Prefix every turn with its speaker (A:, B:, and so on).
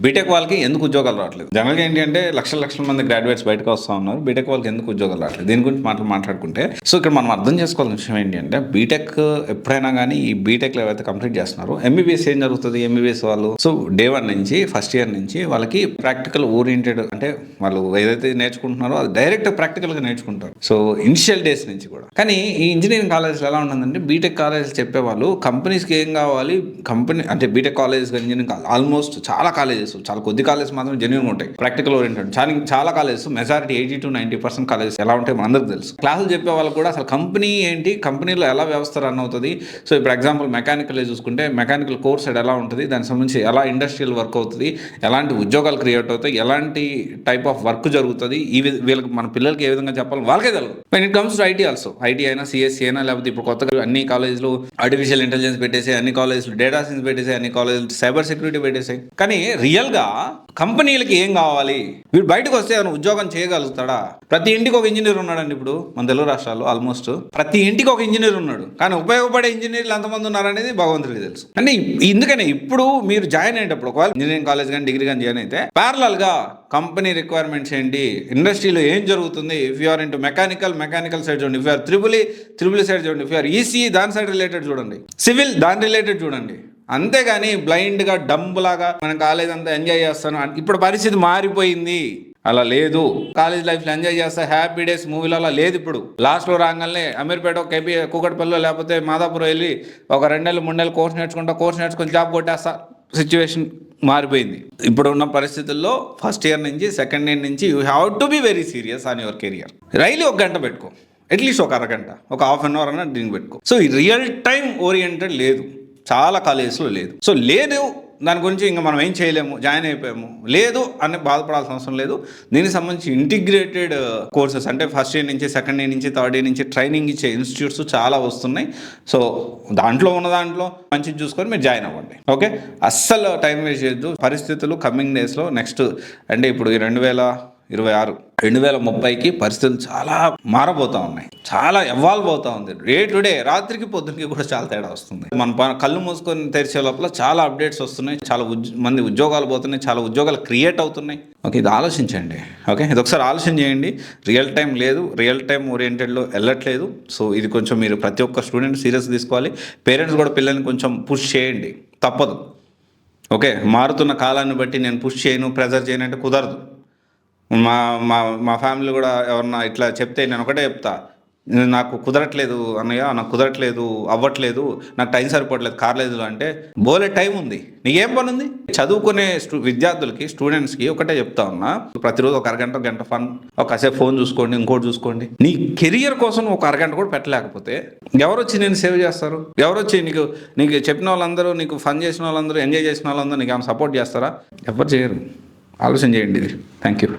A: BTech వాళ్ళకి ఎందుకు ఉద్యోగాలు రావట్లేదు? జనరల్గా ఏంటి అంటే లక్షల మంది గ్రాడ్యుయేట్స్ బయటకు వస్తూ ఉన్నారు. బీటెక్ వాళ్ళకి ఎందుకు ఉద్యోగాలు రావట్లేదు? దీని గురించి మాట్లాడుకుంటే, సో ఇక్కడ మనం అర్థం చేసుకోవాల్సిన విషయం ఏంటి అంటే, బీటెక్ ఎప్పుడైనా కానీ ఈ బీటెక్లో ఎవరైతే కంప్లీట్ చేస్తున్నారో ఎంబీబీఎస్ ఏం జరుగుతుంది? ఎంబీబీఎస్ వాళ్ళు సో డే 1 నుంచి ఫస్ట్ ఇయర్ నుంచి వాళ్ళకి ప్రాక్టికల్ ఓరియంటెడ్, అంటే వాళ్ళు ఏదైతే నేర్చుకుంటున్నారో అది డైరెక్ట్ ప్రాక్టికల్గా నేర్చుకుంటారు. సో ఇనిషియల్ డేస్ నుంచి కూడా. కానీ ఈ ఇంజనీరింగ్ కాలేజ్లో ఎలా ఉంటుందంటే, బీటెక్ కాలేజ్ చెప్పేవాళ్ళు కంపెనీస్కి ఏం కావాలి, కంపెనీ అంటే BTech college engineering college almost చాలా కాలేజెస్, చాలా కొద్ది కాలేజెస్ మాత్రం జెన్యూన్ ఉంటాయి ప్రాక్టికల్ ఓరియంటెడ్. చాలా కాలేజెస్ మెజారిటీ 80 to 90% కాలేజెస్ ఎలా ఉంటాయి మనందరికి తెలుసు. క్లాసులు చెప్పే వాళ్ళు కూడా అసలు కంపెనీ ఏంటి, కంపెనీలో ఎలా వ్యవస్థ రన్ అవుతుంది. సో ఇప్పుడు ఎగ్జాంపుల్ మెకానికల్ చూసుకుంటే మెకానికల్ కోర్స్ ఎలా ఉంటుంది, దానికి సంబంధించి ఎలా ఇండస్ట్రియల్ వర్క్ అవుతుంది, ఎలాంటి ఉద్యోగాలు క్రియేట్ అవుతాయి, ఎలాంటి టైప్ ఆఫ్ వర్క్ జరుగుతుంది, వీళ్ళకి మన పిల్లలకి ఏ విధంగా చెప్పాలి వాళ్ళకే తెలియదు. When it comes to IT also, IT అయినా సిఎస్సి అయినా, లేకపోతే ఇప్పుడు కొత్తగా అన్ని కాలేజ్లు ఆర్టిఫిషియల్ ఇంటెలిజెన్స్ పెట్టేసి, అన్ని కాలేజ్లు డేటా సైన్స్ పెట్టేసి, అన్ని కాలేజ్లు సైబర్ సెక్యూరిటీ పెట్టేసాయి. కానీ రియల్గా కంపెనీలకి ఏం కావాలి, వీడు బయటకు వస్తే ఏమైనా ఉద్యోగం చేయగలుగుతాడా? ప్రతి ఇంటికి ఒక ఇంజనీర్ ఉన్నాడండి. ఇప్పుడు మన తెలుగు రాష్ట్రాల్లో ఆల్మోస్ట్ ప్రతి ఇంటికి ఒక ఇంజనీర్ ఉన్నాడు. కానీ ఉపయోగపడే ఇంజనీర్లు ఎంతమంది ఉన్నారనేది భగవంతుడికి తెలుసు. అంటే ఎందుకని ఇప్పుడు మీరు జాయిన్ అయ్యేటప్పుడు ఒకవేళ ఇంజనీరింగ్ కాలేజ్ కానీ డిగ్రీ కానీ జాయిన్ అయితే ప్యారలల్ గా కంపెనీ రిక్వైర్మెంట్స్ ఏంటి, ఇండస్ట్రీలో ఏం జరుగుతుంది, if you are into mechanical side చూడండి, if you are triple side చూడండి, ఇఫ్ యూ ఆర్ ఈసీ దాని సైడ్ రిలేటెడ్ చూడండి, సివిల్ దాని రిలేటెడ్ చూడండి. అంతేగాని బ్లైండ్గా డంబులాగా మనం కాలేజ్ అంతా ఎంజాయ్ చేస్తాను. ఇప్పుడు పరిస్థితి మారిపోయింది. అలా లేదు. కాలేజ్ లైఫ్లో ఎంజాయ్ చేస్తా హ్యాపీ డేస్ మూవీలో అలా లేదు. ఇప్పుడు లాస్ట్లో రాగానే అమీర్పేట, కేపీ, కూకట్పల్లిలో లేకపోతే మాదాపూర్ వెళ్ళి ఒక 2 నెలలు 3 నెలలు కోర్స్ నేర్చుకొని జాబ్ కొట్టేస్తా సిచ్యువేషన్ మారిపోయింది. ఇప్పుడు ఉన్న పరిస్థితుల్లో ఫస్ట్ ఇయర్ నుంచి సెకండ్ ఇయర్ నుంచి you have to be very serious on your career. Riley 1 గంట పెట్టుకో, అట్లీస్ట్ ఒక అరగంట, ఒక హాఫ్ అన్ అవర్ అన్న దీనికి పెట్టుకో. సో ఈ రియల్ టైం ఓరియంటెడ్ లేదు, చాలా కాలేజెస్లో లేదు. సో లేదు, దాని గురించి ఇంకా మనం ఏం చేయలేము, జాయిన్ అయిపోయాము లేదు అని బాధపడాల్సిన అవసరం లేదు. దీనికి సంబంధించి ఇంటిగ్రేటెడ్ కోర్సెస్ అంటే ఫస్ట్ ఇయర్ నుంచి సెకండ్ ఇయర్ నుంచి థర్డ్ ఇయర్ నుంచి ట్రైనింగ్ ఇచ్చే ఇన్స్టిట్యూట్స్ చాలా వస్తున్నాయి. సో దాంట్లో మంచిది చూసుకొని మీరు జాయిన్ అవ్వండి. ఓకే, అస్సలు టైం వేస్ట్ చేయొద్దు. పరిస్థితులు కమింగ్ డేస్లో నెక్స్ట్ అంటే ఇప్పుడు 2026 2030కి పరిస్థితులు చాలా మారబోతూ ఉన్నాయి, చాలా ఎవాల్వ్ అవుతూ ఉంది. డే టు డే, రాత్రికి పొద్దునకి కూడా చాలా తేడా వస్తుంది. మన కళ్ళు మూసుకొని తెరిచే లోపల చాలా అప్డేట్స్ వస్తున్నాయి, చాలా మంది ఉద్యోగాలు పోతున్నాయి, చాలా ఉద్యోగాలు క్రియేట్ అవుతున్నాయి. ఓకే, ఇది ఆలోచించండి. ఓకే, ఇది ఒకసారి ఆలోచన చేయండి. రియల్ టైం లేదు, రియల్ టైం ఓరియంటెడ్లో వెళ్ళట్లేదు. సో ఇది కొంచెం మీరు ప్రతి ఒక్క స్టూడెంట్ సీరియస్ తీసుకోవాలి. పేరెంట్స్ కూడా పిల్లల్ని కొంచెం పుష్ చేయండి, తప్పదు. ఓకే, మారుతున్న కాలాన్ని బట్టి నేను పుష్ చేయను, ప్రెజర్ చేయను అంటే కుదరదు. మా ఫ్యామిలీ కూడా ఎవరన్నా ఇట్లా చెప్తే నేను ఒకటే చెప్తా, నాకు కుదరట్లేదు అన్నయ్య, నాకు కుదరట్లేదు, అవ్వట్లేదు, నాకు టైం సరిపోవట్లేదు కాలేజీలో అంటే, బోలే టైం ఉంది, నీకేం పని ఉంది? చదువుకునే విద్యార్థులకి, స్టూడెంట్స్కి ఒకటే చెప్తా ఉన్నా, ప్రతిరోజు ఒక గంట ఫన్, ఒక కాసేపు ఫోన్ చూసుకోండి, ఇంకోటి చూసుకోండి. నీ కెరియర్ కోసం ఒక అరగంట కూడా పెట్టలేకపోతే ఎవరు వచ్చి నేను సేవ్ చేస్తారు? ఎవరు వచ్చి నీకు చెప్పిన వాళ్ళందరూ, నీకు ఫన్ చేసిన వాళ్ళందరూ, ఎంజాయ్ చేసిన వాళ్ళందరూ నీకు ఏమైనా సపోర్ట్ చేస్తారా? ఎవరు చేయరు. ఆలోచన చేయండి ఇది. Thank you.